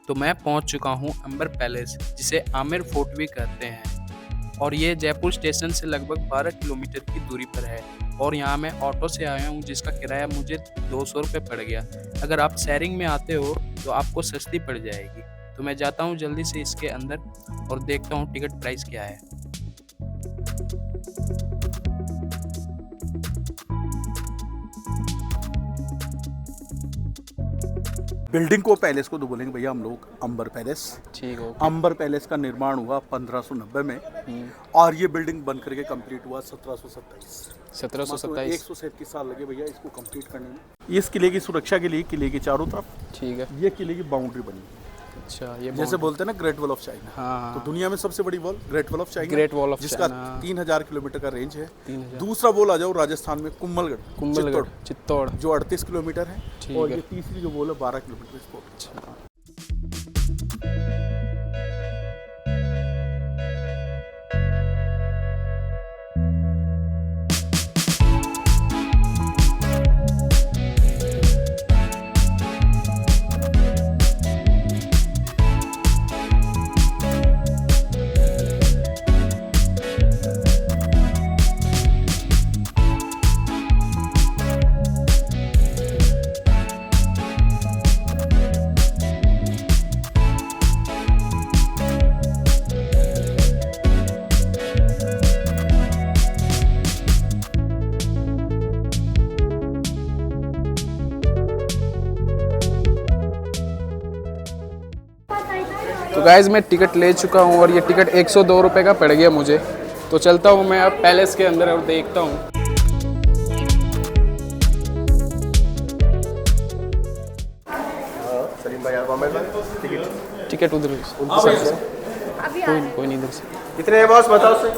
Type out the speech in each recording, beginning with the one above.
तो मैं पहुंच चुका हूं अंबर पैलेस, जिसे आमिर फोर्ट भी कहते हैं, और ये जयपुर स्टेशन से लगभग 12 किलोमीटर की दूरी पर है। और यहाँ मैं ऑटो से आया हूँ, जिसका किराया मुझे 200 रुपये पड़ गया। अगर आप शेयरिंग में आते हो तो आपको सस्ती पड़ जाएगी। तो मैं जाता हूँ जल्दी से इसके अंदर और देखता हूँ टिकट प्राइस क्या है। बिल्डिंग को पैलेस को तो बोलेंगे भैया हम लोग अंबर पैलेस। ठीक हो। अंबर पैलेस का निर्माण हुआ 1590 में और ये बिल्डिंग बन करके कंप्लीट हुआ 1727। 1727। 137 साल लगे भैया इसको कंप्लीट करने में। इस किले की सुरक्षा के लिए किले के चारों तरफ ठीक है। ये किले की बाउंड्री बनी। अच्छा, ये जैसे बोलते हैं ना ग्रेट वॉल ऑफ चाइना। हाँ, तो दुनिया में सबसे बड़ी wall great wall of China, great wall of जिसका चाइना 3000 किलोमीटर का रेंज है। 3000। दूसरा वॉल आ जाओ राजस्थान में कुंभलगढ़ चित्तौड़ जो 38 किलोमीटर है। ठीक और है। ये तीसरी जो वॉल है 12 किलोमीटर स्पॉट। अच्छा। तो गाइज़ मैं टिकट ले चुका हूँ और ये टिकट 102 रुपये का पड़ गया मुझे। तो चलता हूँ मैं अब पैलेस के अंदर और देखता हूँ। सलीम भाई आप टिकट उधर कोई नहीं इधर से। कितने हैं बॉस बताओ सही।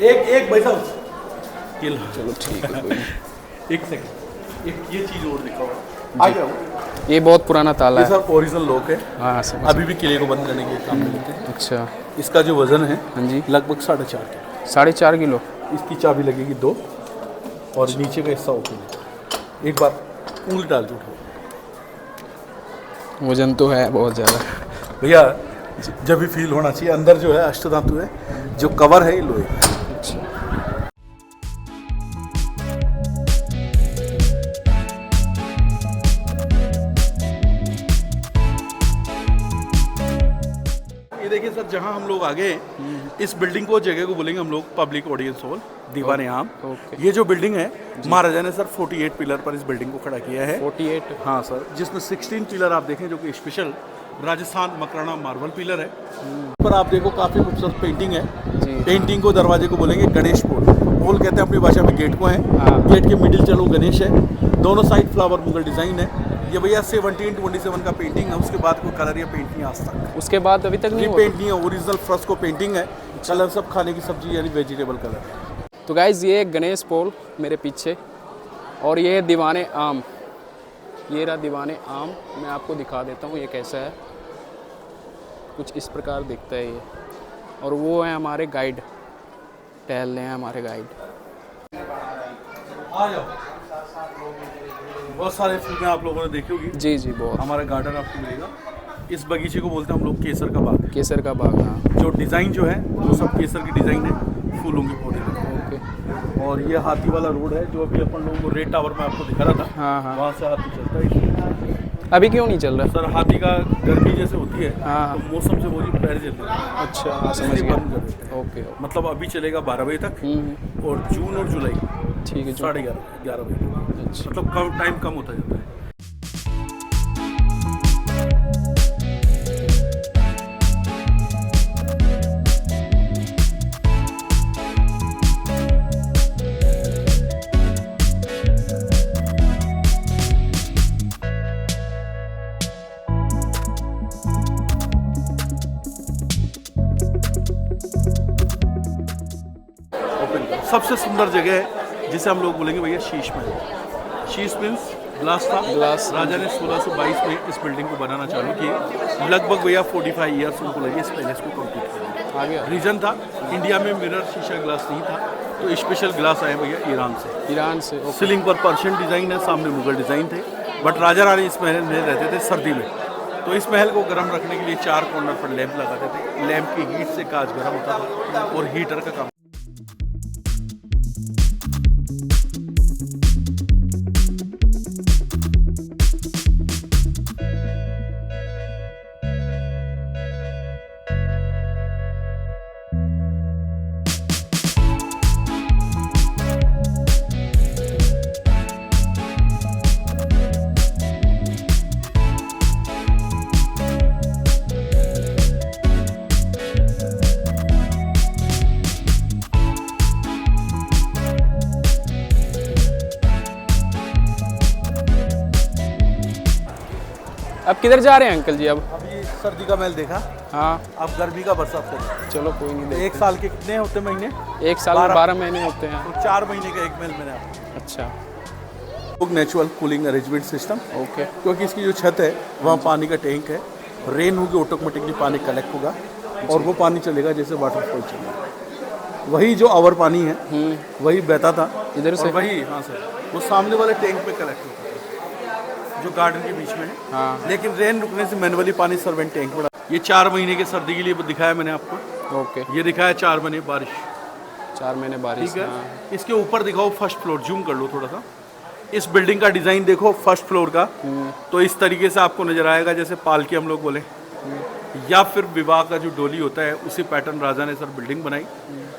एक भाई साहब चलो ठीक है, कोई नहीं। एक सेकंड ये चीज और दिखाओ। आ जाओ। ये बहुत पुराना ताला ये है। सर ओरिजिनल लॉक है। हाँ समझ। अभी भी किले को बंद करने के काम में लेते हैं। अच्छा। इसका जो वजन है हाँ जी। लगभग 4.5 किलो। 4.5 किलो। इसकी चाबी लगेगी 2 और नीचे का हिस्सा ओपन। एक बार उंगली डाल दो। वजन तो है बहुत ज़्यादा भैया, जब भी फील होना चाहिए। अंदर जो है अष्टधातु है, जो कवर है ये लोहे का है। ये देखिए सर, जहाँ हम लोग आ गए इस बिल्डिंग को जगह को बोलेंगे हम लोग पब्लिक ऑडियंस हॉल दीवाने आम। ओके। ये जो बिल्डिंग है महाराजा ने सर 48 पिलर पर इस बिल्डिंग को खड़ा किया है। 48। हाँ सर, जिसमें 16 पिलर आप देखें जो कि special Rajasthan Makrana marble pillar है। पर आप देखो काफ़ी खूबसूरत पेंटिंग है जी। पेंटिंग को दरवाजे को बोलेंगे गणेश पोल। पोल कहते हैं अपनी भाषा में गेट को है। हाँ। गेट के मिडिल चलो गणेश है, दोनों साइड फ्लावर मुगल डिज़ाइन है। ये भैया 1727 का पेंटिंग है। उसके बाद कोई कलर या पेंट नहीं आज तक। उसके बाद अभी तक नहीं हुआ? पेंट नहीं है, ओरिजिनल फ्रेस्को पेंटिंग है। कलर सब खाने की सब्जी यानी वेजिटेबल कलर है। तो गाइज़ ये गणेश पोल मेरे पीछे, और ये है दीवाने आम। ये रहा दीवाने आम। मैं आपको दिखा देता हूँ ये कैसा है। कुछ इस प्रकार दिखता है ये। और वो है हमारे गाइड, टहल रहे हैं हमारे गाइड। आ जाओ। बहुत सारे फिल्में आप लोगों ने देखी होगी। जी जी बहुत। हमारा गार्डन आपको मिलेगा। इस बगीचे को बोलते हैं हम लोग केसर का बाग। केसर का बाग। हाँ। जो डिज़ाइन जो है वो सब केसर की डिज़ाइन है, फूलों के पौधे। ओके। और ये हाथी वाला रोड है जो अभी अपन लोगों को रेड टावर में आपको दिखा रहा था। हाँ हाँ। वहाँ से हाथी चलता है। अभी क्यों नहीं चल रहा? सर हाथी का गर्मी जैसे होती है हाँ। तो मौसम से वो जी पैर जलते हैं। अच्छा हाँ, समझ इसलिए गया। बंद कर देते हैं। ओके। मतलब अभी चलेगा 12 बजे तक और जून और जुलाई ठीक है। 11:30 बजे तक। अच्छा। मतलब कम टाइम कम होता जाता है। सबसे सुंदर जगह है जिसे हम लोग बोलेंगे भैया शीश महल। शीश मीन्स ग्लास था। ग्लास। राजा ने 1622 में इस बिल्डिंग को बनाना चालू किए। लगभग भैया 45 ईयर्स उनको लगे इस पैलेस को कंप्लीट करने। आ गया। रीजन था इंडिया में मिरर शीशा ग्लास नहीं था, तो स्पेशल ग्लास आए भैया ईरान से। ईरान से। ओके। सीलिंग पर पर्शियन डिज़ाइन है, सामने मुगल डिज़ाइन थे। बट राजा रानी इस महल में रहते थे सर्दी में। तो इस महल को गर्म रखने के लिए 4 कॉर्नर पर लैंप लगाते थे। लैंप की हीट से कांच गर्म होता था और हीटर का काम। अब किधर जा रहे हैं अंकल जी? अब अभी सर्दी का महल देखा, हाँ अब गर्मी का बरसात करें। चलो कोई नहीं, देखते 1 साल के कितने होते महीने? हैं। 1 साल में 12 महीने होते हैं। तो 4 महीने का एक महल मैंने आपको। अच्छा natural cooling arrangement system, okay. क्योंकि इसकी जो छत है वहाँ पानी का टैंक है। रेन होगी ऑटोमेटिकली पानी कलेक्ट होगा और वो पानी चलेगा जैसे वाटरफॉल चलेगा। वही जो आवर पानी है वही बहता था इधर से, और वही, हाँ सर, वो सामने वाले टैंक पे कलेक्ट होता था जो गार्डन के बीच में है। हाँ लेकिन रेन रुकने से मैनुअली पानी सर्वेंट टैंक में। ये 4 महीने की सर्दी के लिए दिखाया मैंने आपको। ओके, ये दिखाया 4 महीने बारिश, 4 महीने बारिश। ठीक है। हाँ। इसके ऊपर दिखाओ फर्स्ट फ्लोर, जूम कर लो थोड़ा सा। इस बिल्डिंग का डिज़ाइन देखो फर्स्ट फ्लोर का, तो इस तरीके से आपको नजर आएगा जैसे पालकी हम लोग बोले, या फिर विवाह का जो डोली होता है उसी पैटर्न राजा ने सर बिल्डिंग बनाई।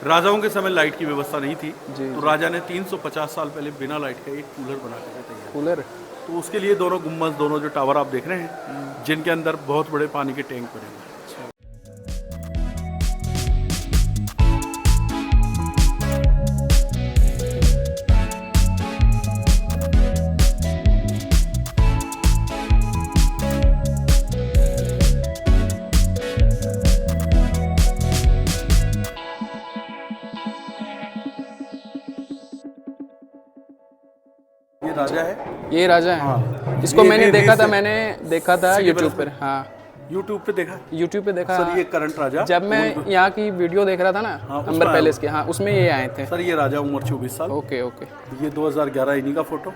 राजाओं के समय लाइट की व्यवस्था नहीं थी, तो राजा ने 350 साल पहले बिना लाइट का एक कूलर बना के तैयार। कूलर, तो उसके लिए दोनों गुम्बद, दोनों जो टावर आप देख रहे हैं, जिनके अंदर बहुत बड़े पानी के टैंक बने हुए हैं। ये राजा है, ये राजा है। हाँ। इसको ये मैंने भी देखा था, recent- मैंने देखा था सिटी यूट्यूब पैलेस पर। में। हाँ यूट्यूब पे देखा यूट्यूब पे देखा। सर। ये करंट राजा, जब मैं यहाँ की वीडियो देख रहा था ना, हाँ, उसमें अंबर आया पैलेस के, हाँ उसमें ये आए थे। सर ये राजा, उम्र 24 साल। ओके ओके ये 2011 इन्हीं का फोटो।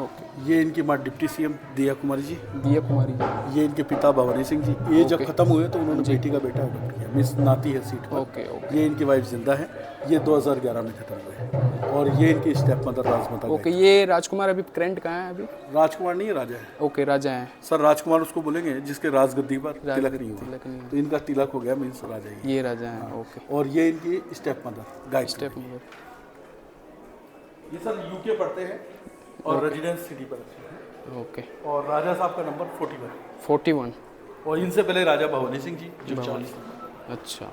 ओके। ये इनकी माँ डिप्टी सीएम दिया कुमारी जी। दिया कुमारी जी। ये इनके पिता भवानी सिंह जी। ये जब ओके। खत्म हुए तो उन्होंने बेटी का बेटा अडॉप्ट किया, मिस नाती है सीट पर। ओके ओके ये इनकी वाइफ जिंदा है। ये 2011 में खत्म हुए। और ये इनकी स्टेप मदर राजमाता ओके। ये राजकुमार अभी करंट कहाँ है? अभी राजकुमार नहीं है, राजा है ओके, राजा हैं। सर। राजकुमार उसको बोलेंगे जिसके राजगद्दी पर तिलक नहीं हुआ, तिलक नहीं है। तो इनका तिलक हो गया, मीन्स राजा ही। ये राजा हैं। ओके। और ये इनकी step mother Gayatri. Step number, ये सर यूके पढ़ते हैं और रेजिडेंस सिटी पर रहते हैं। ओके। और राजा साहब का नंबर 41। 41। और इनसे पहले राजा भवानी सिंह जी जो 40। अच्छा।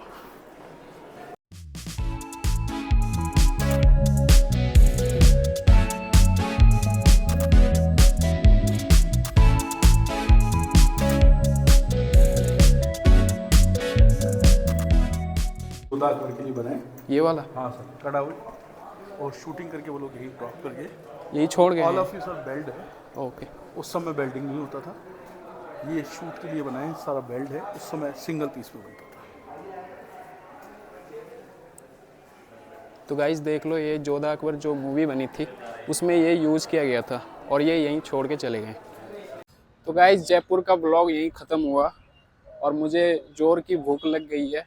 खुदा अकबर के लिए बनाए। ये वाला हाँ सर, कड़ा हुई और शूटिंग करके वो लोग यही ड्रॉप करके। यही छोड़ गए ऑल हैं? ऑफ यू सर बेल्ट है। ओके। उस समय बेल्टिंग नहीं होता था, ये शूट के लिए बनाए, सारा बेल्ट है। उस समय सिंगल पीस में बनता था। तो गाइस देख लो, ये जोधा अकबर जो मूवी बनी थी उसमें ये यूज़ किया गया था और ये यहीं छोड़ के चले गए। तो गाइस जयपुर का ब्लॉग यहीं ख़त्म हुआ और मुझे जोर की भूख लग गई है।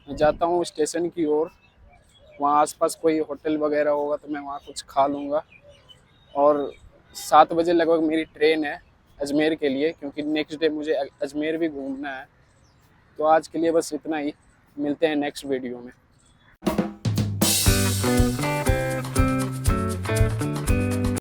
मैं जाता हूँ स्टेशन की ओर, वहाँ आसपास कोई होटल वगैरह होगा तो मैं वहाँ कुछ खा लूँगा। और 7 बजे लगभग मेरी ट्रेन है अजमेर के लिए, क्योंकि नेक्स्ट डे मुझे अजमेर भी घूमना है। तो आज के लिए बस इतना ही, मिलते हैं नेक्स्ट वीडियो में।